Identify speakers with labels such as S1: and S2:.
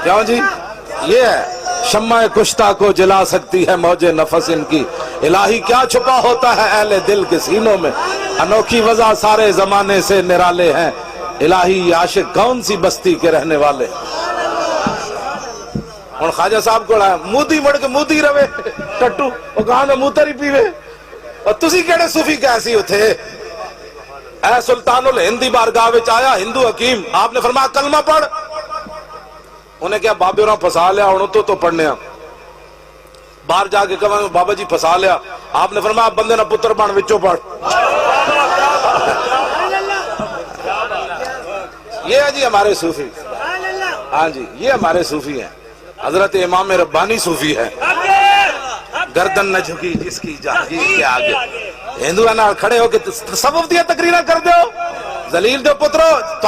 S1: کیوں جی؟ یہ ہے شمع کشتہ کو جلا سکتی ہے موج نفس ان کی، الہی کیا چھپا ہوتا ہے اہل دل کے سینوں میں، انوکھی وضع سارے زمانے سے نرالے ہیں، الہی عاشق کون سی بستی کے رہنے والے۔ اور خواجہ صاحب کو مودی مڑ کے مودی روے ٹٹو وہ کہاں نے موتر ہی پیوے، اور تسی کیڑے صوفی کیسی ہوتے؟ اے سلطان الہندی بارگاہ وچ آیا ہندو حکیم، آپ نے فرمایا کلمہ پڑھ، انہیں کیا بابے اور پھسا لیا انہوں تو پڑھنے ہیں، باہر جا کے کہا بابا جی پھسا لیا، آپ نے فرمایا بندے نہ پتر بان وچوں پڑھ۔ یہ ہے جی ہمارے صوفی، ہاں جی یہ ہمارے صوفی ہیں، حضرت امام ربانی صوفی ہے، گردن نہ جھکی جس کی جہانگیر کے آگے، ہندو نال کھڑے ہو کے تصوف دیا تقریرہ کر دو، ذلیل دو پترو۔